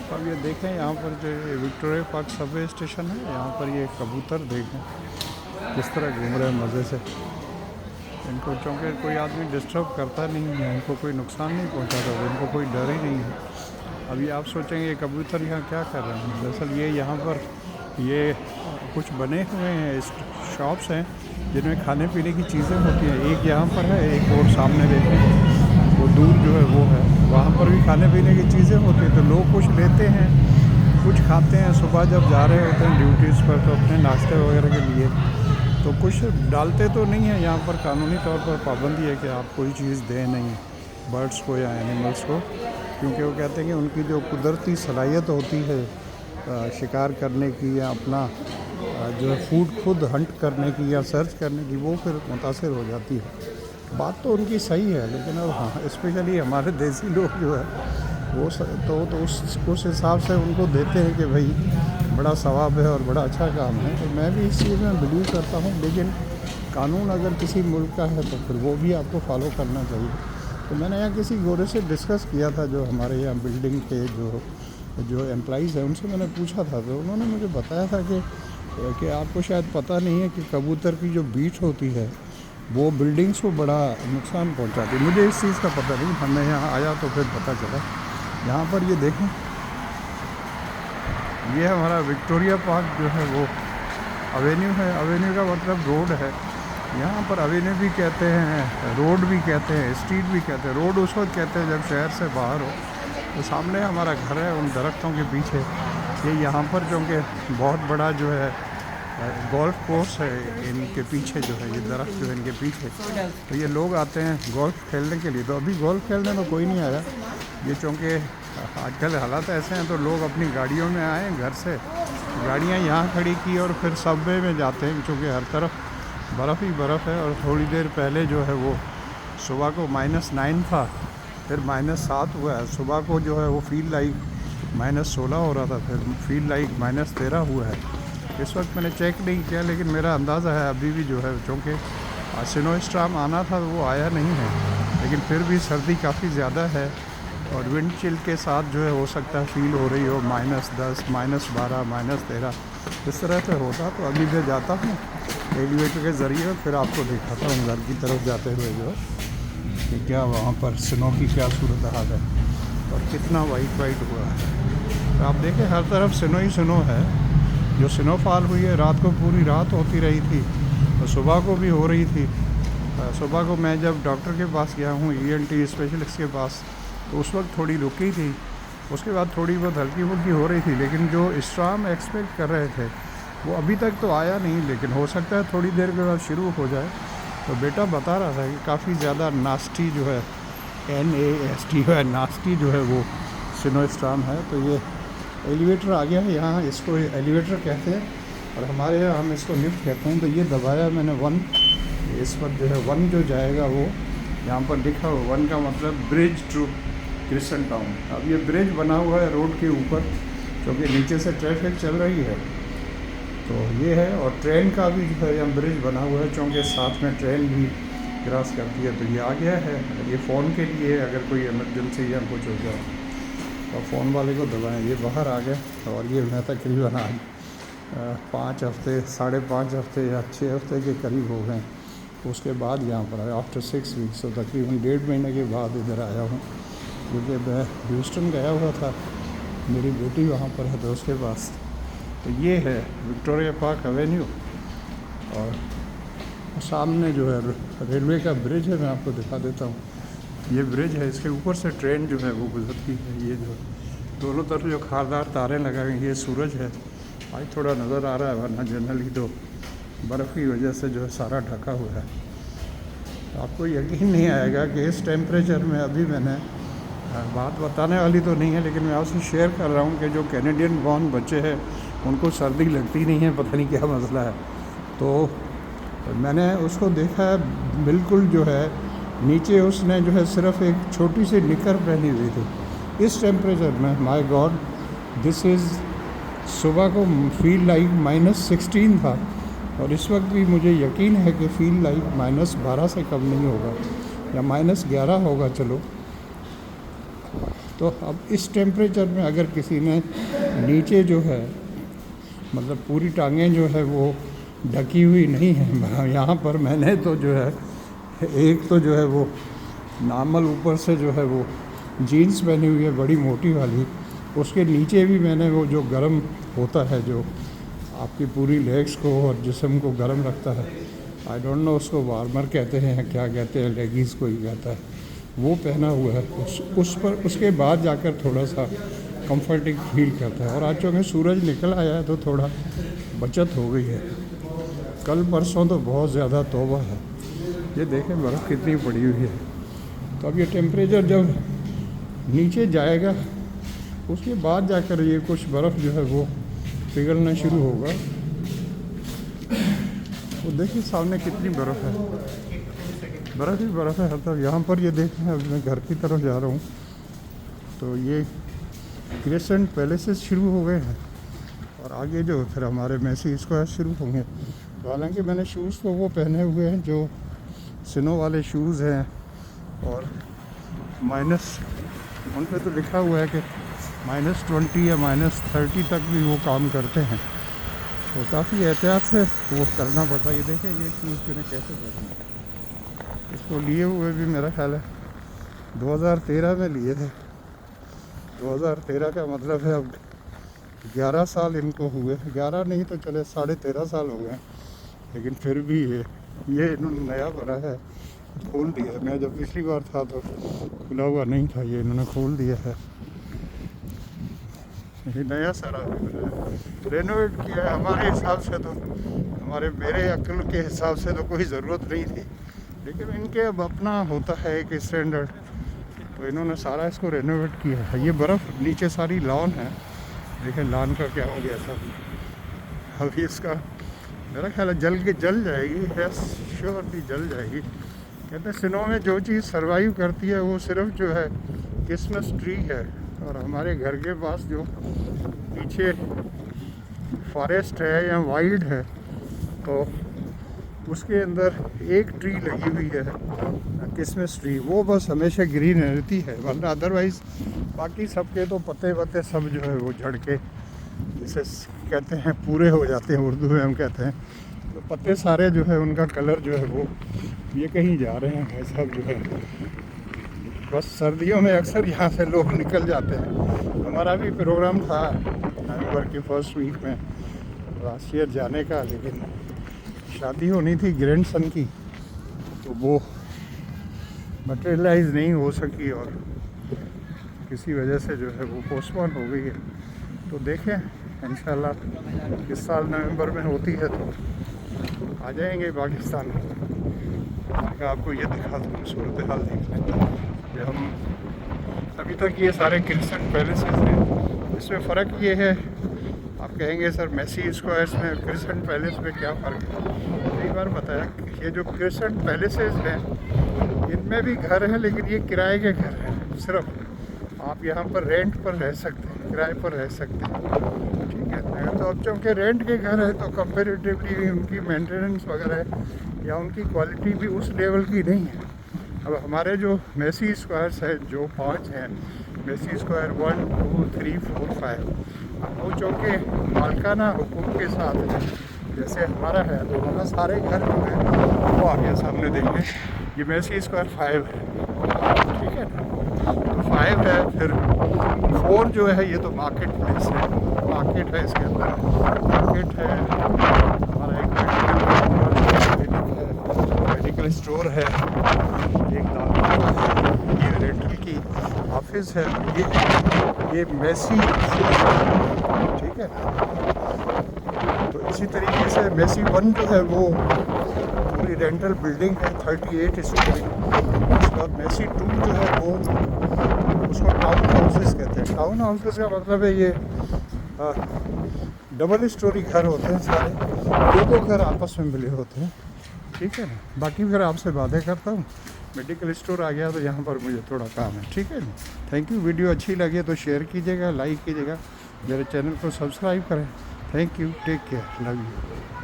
तो अब ये देखें यहाँ पर जो ये विक्टोरिया पार्क सबवे स्टेशन है, यहाँ पर ये कबूतर देखें किस तरह घूम रहे हैं मज़े से। इनको चूँकि कोई आदमी डिस्टर्ब करता नहीं है, इनको कोई नुकसान नहीं पहुँचाता, तो इनको कोई डर ही नहीं है। अभी आप सोचेंगे ये कबूतर यहाँ क्या कर रहे हैं। दरअसल ये यहाँ पर ये कुछ बने हुए हैं शॉप्स हैं जिनमें खाने पीने की चीज़ें होती हैं। एक यहाँ पर है, एक और सामने देखें वो दूर जो है वो है, वहाँ पर भी खाने पीने की चीज़ें होती हैं। तो लोग कुछ लेते हैं, कुछ खाते हैं। सुबह जब जा रहे होते हैं ड्यूटीज़ पर तो अपने नाश्ते वगैरह के लिए, तो कुछ डालते तो नहीं है। यहाँ पर कानूनी तौर पर पाबंदी है कि आप कोई चीज़ दें नहीं बर्ड्स को या एनिमल्स को, क्योंकि वो कहते हैं कि उनकी जो कुदरती सलाहियत होती है शिकार करने की या अपना जो है फूड खुद हंट करने की या सर्च करने की, वो फिर मुतासर हो जाती है। बात तो उनकी सही है, लेकिन अब हाँ स्पेशली हमारे देसी लोग जो है वो तो उस हिसाब से उनको देते हैं कि भाई बड़ा सवाब है और बड़ा अच्छा काम है। तो मैं भी इस चीज़ में बिलीव करता हूँ, लेकिन कानून अगर किसी मुल्क का है तो फिर वो भी आपको फॉलो करना चाहिए। तो मैंने यहाँ किसी गोरे से डिस्कस किया था, जो हमारे यहाँ बिल्डिंग के जो एम्प्लॉइज़ हैं उनसे मैंने पूछा था, तो उन्होंने मुझे बताया था कि आपको शायद पता नहीं है कि कबूतर की जो बीट होती है वो बिल्डिंग्स को बड़ा नुकसान पहुंचाती है। मुझे इस चीज़ का पता नहीं, हमने यहाँ आया तो फिर पता चला। यहाँ पर ये देखें, ये हमारा विक्टोरिया पार्क जो है वो एवेन्यू है। एवेन्यू का मतलब रोड है। यहाँ पर एवेन्यू भी कहते हैं, रोड भी कहते हैं, स्ट्रीट भी कहते हैं। रोड उस वक्त कहते हैं जब शहर से बाहर हो। तो सामने हमारा घर है उन दरख्तों के पीछे। ये यहाँ पर क्योंकि बहुत बड़ा जो है गोल्फ कोर्स है इनके पीछे, जो है ये दरख्त जो है इनके पीछे, तो ये लोग आते हैं गोल्फ खेलने के लिए। तो अभी गोल्फ खेलने तो कोई नहीं आया, ये चूँकि आजकल हालात ऐसे हैं तो लोग अपनी गाड़ियों में आए, घर से गाड़ियाँ यहाँ खड़ी की और फिर सबवे में जाते हैं, क्योंकि हर तरफ बर्फ़ ही बर्फ़ है। और थोड़ी देर पहले जो है वो सुबह को -9 था, फिर -7 हुआ है। सुबह को जो है वो फील लाइक -16 हो रहा था, फिर फील लाइक -13 हुआ है। इस वक्त मैंने चेक नहीं किया, लेकिन मेरा अंदाज़ा है अभी भी जो है, चूँकि स्नो स्टॉर्म आना था तो वो आया नहीं है, लेकिन फिर भी सर्दी काफ़ी ज़्यादा है और विंड चिल के साथ जो है हो सकता है फील हो रही हो -10, -12, -13 इस तरह से होता। तो अभी मैं जाता हूँ एलिवेटर के ज़रिए, फिर आपको दिखाता हूँ घर की तरफ जाते हुए जो है कि क्या वहाँ पर स्नो की क्या सूरत हाल है और कितना वाइट हुआ है। तो आप देखें हर तरफ स्नो ही स्नो है। जो स्नोफॉल हुई है रात को पूरी रात होती रही थी, तो सुबह को भी हो रही थी। सुबह को मैं जब डॉक्टर के पास गया हूँ, ENT स्पेशलिस्ट के पास, तो उस वक्त थोड़ी रुकी थी। उसके बाद थोड़ी बहुत हल्की फुल्की हो रही थी, लेकिन जो स्टॉर्म एक्सपेक्ट कर रहे थे वो अभी तक तो आया नहीं, लेकिन हो सकता है थोड़ी देर के बाद शुरू हो जाए। तो बेटा बता रहा था कि काफ़ी ज़्यादा नास्टी जो है, NAST है, नास्टी जो है वो स्नो स्टॉर्म है। तो ये एलिवेटर आ गया है, यहाँ इसको एलिवेटर कहते हैं और हमारे यहाँ हम इसको लिफ्ट कहते हैं। तो ये दबाया मैंने 1, इस पर जो है 1 जो जाएगा वो यहाँ पर लिखा हुआ 1 का मतलब ब्रिज टू क्रिस्टन टाउन। अब ये ब्रिज बना हुआ है रोड के ऊपर, क्योंकि नीचे से ट्रैफिक चल रही है। तो ये है, और ट्रेन का भी जो है यहाँ ब्रिज बना हुआ है, क्योंकि साथ में ट्रेन भी क्रॉस करती है। तो ये आ गया है, ये फ़ोन के लिए अगर कोई इमरजेंसी या कुछ हो जाए और फ़ोन वाले को दबाएं। ये बाहर आ गया और ये मैं तकरीबन आज 5 हफ्ते, 5.5 हफ्ते या 6 हफ्ते के करीब हो गए। उसके बाद यहाँ पर आया आफ्टर 6 वीक्स, तो तकरीबन 1.5 महीने के बाद इधर आया हूँ, क्योंकि मैं ह्यूस्टन गया हुआ था, मेरी बेटी वहाँ पर है तो उसके पास। तो ये है विक्टोरिया पार्क एवेन्यू, और सामने जो है रेलवे का ब्रिज है, मैं आपको दिखा देता हूँ। ये ब्रिज है, इसके ऊपर से ट्रेन जो है वो गुजरती है। ये जो दोनों तरफ जो खारदार तारें लगाई हैं, ये सूरज है। आज थोड़ा नज़र आ रहा है, वरना जनरली तो बर्फ़ की वजह से जो है सारा ढका हुआ है। आपको यकीन नहीं आएगा कि इस टेम्परेचर में अभी मैंने बात बताने वाली तो नहीं है, लेकिन मैं आपसे शेयर कर रहा हूँ कि जो कैनेडियन बॉर्न बच्चे हैं उनको सर्दी लगती नहीं है, पता नहीं क्या मसला है। तो मैंने उसको देखा है, बिल्कुल जो है नीचे उसने जो है सिर्फ एक छोटी सी निकर पहनी हुई थी इस टेम्परेचर में। माय गॉड, दिस इज़ सुबह को फील लाइक -16 था, और इस वक्त भी मुझे यकीन है कि फील लाइक -12 से कम नहीं होगा या -11 होगा। चलो, तो तो अब इस टेम्परेचर में अगर किसी ने नीचे जो है मतलब पूरी टांगें जो है वो ढकी हुई नहीं है, यहाँ पर मैंने तो जो है एक तो जो है वो नॉर्मल ऊपर से जो है वो जीन्स पहनी हुई है बड़ी मोटी वाली, उसके नीचे भी मैंने वो जो गर्म होता है जो आपकी पूरी लेग्स को और जिस्म को गर्म रखता है, आई डोंट नो उसको वार्मर कहते हैं क्या कहते हैं, लेगिंग्स को ही कहता है, वो पहना हुआ है। उस पर उसके बाद जाकर थोड़ा सा कंफर्टिंग फील करता है। और आज चूँकि सूरज निकल आया है तो थोड़ा बचत हो गई है। कल परसों तो बहुत ज़्यादा तौबा है। ये देखें बर्फ़ कितनी पड़ी हुई है। तो अब ये टेम्परेचर जब नीचे जाएगा उसके बाद जाकर ये कुछ बर्फ़ जो है वो पिघलना शुरू होगा। वो देखिए सामने कितनी बर्फ़ है, बर्फ़ ही बर्फ़ है हर तरफ। यहाँ पर ये देखें, अब मैं घर की तरफ जा रहा हूँ तो ये क्रिसेंट पैलेसेस शुरू हो गए हैं और आगे जो फिर हमारे मैसी स्क्वायर शुरू होंगे। तो हालांकि मैंने शूज़ तो वो पहने हुए हैं जो स्नो वाले शूज़ हैं और माइनस उन पर तो लिखा हुआ है कि -20 या -30 तक भी वो काम करते हैं। तो काफ़ी एहतियात से वो करना पड़ता है। ये देखें ये शूज़ मैंने कैसे पहने हैं। इसको लिए हुए भी मेरा ख्याल है 2013 में लिए थे। 2013 का मतलब है अब 11 साल इनको हुए, 11 नहीं तो चले 13.5 साल हो गए। लेकिन फिर भी ये इन्होंने नया बना है, खोल दिया। मैं जब पिछली बार था तो खुला हुआ नहीं था, ये इन्होंने खोल दिया है। ये नया सारा रेनोवेट किया है। हमारे हिसाब से तो मेरे अक्ल के हिसाब से तो कोई ज़रूरत नहीं थी, लेकिन इनके अब अपना होता है एक स्टैंडर्ड, तो इन्होंने सारा इसको रेनोवेट किया है। ये बर्फ़ नीचे सारी लॉन है, देखें लॉन का क्या हो गया था। अभी इसका मेरा ख्याल है जल जाएगी, यस श्योरली जल जाएगी। कहते हैं स्नो में जो चीज़ सर्वाइव करती है वो सिर्फ जो है क्रिसमस ट्री है। और हमारे घर के पास जो पीछे फॉरेस्ट है या वाइल्ड है तो उसके अंदर एक ट्री लगी हुई है क्रिसमस ट्री, वो बस हमेशा ग्रीन रहती है, वरना अदरवाइज़ बाकी सबके तो पत्ते वत्ते सब जो है वो झड़ के जिसे कहते हैं पूरे हो जाते हैं, उर्दू में हम कहते हैं। तो पत्ते सारे जो है उनका कलर जो है वो ये कहीं जा रहे हैं सब जो है। बस सर्दियों में अक्सर यहाँ से लोग निकल जाते हैं। हमारा भी प्रोग्राम था नवंबर की फर्स्ट वीक में लास्ट ईयर जाने का, लेकिन शादी होनी थी ग्रैंडसन की तो वो मटेरियलाइज नहीं हो सकी और किसी वजह से जो है वो पोस्टपोन हो गई है। तो देखें इंशाल्लाह इस साल नवंबर में होती है तो आ जाएंगे पाकिस्तान। आपको ये दिखा दूँ सूरत हाल देख लें। हम अभी तक ये सारे क्रिसेंट पैलेसेस हैं, इसमें फ़र्क ये है, आप कहेंगे सर मैसी स्क्वायर्स में क्रिसेंट पैलेस में क्या फ़र्क है। कई बार बताया ये जो क्रिसेंट पैलेसेस हैं इनमें भी घर हैं, लेकिन ये किराए के घर हैं। सिर्फ आप यहाँ पर रेंट पर रह सकते हैं, किराए पर रह सकते हैं, ठीक है। तो अब चूँकि रेंट के घर है तो कंपेरेटिवली उनकी मेंटेनेंस वगैरह या उनकी क्वालिटी भी उस लेवल की नहीं है। अब हमारे जो मैसी स्क्वायर्स हैं जो 5 हैं, मैसी स्क्वायर 1, 2, 3, 4, 5, वो चूँकि मालकाना हुकूम के साथ है जैसे हमारा है, तो वहाँ सारे घर जो हैं वो आ गया सामने देखने। ये मैसी स्क्वायर 5 है, ठीक है ना, तो 5 है। फिर 4 जो है ये तो मार्केट प्लेस है, मार्केट है, इसके अंदर मार्केट है, हमारा एक मेडिकल स्टोर है, एक ये रेंटल की ऑफिस है, ये मैसी, ठीक है। तो इसी तरीके से मैसी 1 जो है वो पूरी रेंटल बिल्डिंग है 38 स्टोरी। उसके बाद मैसी 2 जो है वो उसको टाउन हाउसेस कहते हैं। टाउन हाउसेस का मतलब है ये डबल स्टोरी घर होते हैं सारे, दो घर आपस में मिले होते हैं, ठीक है ना। बाकी फिर आपसे बातें करता हूँ। मेडिकल स्टोर आ गया तो यहाँ पर मुझे थोड़ा काम है, ठीक है ना। Thank you. वीडियो अच्छी लगे तो शेयर कीजिएगा, लाइक कीजिएगा, मेरे चैनल को सब्सक्राइब करें। Thank you, take care, love you.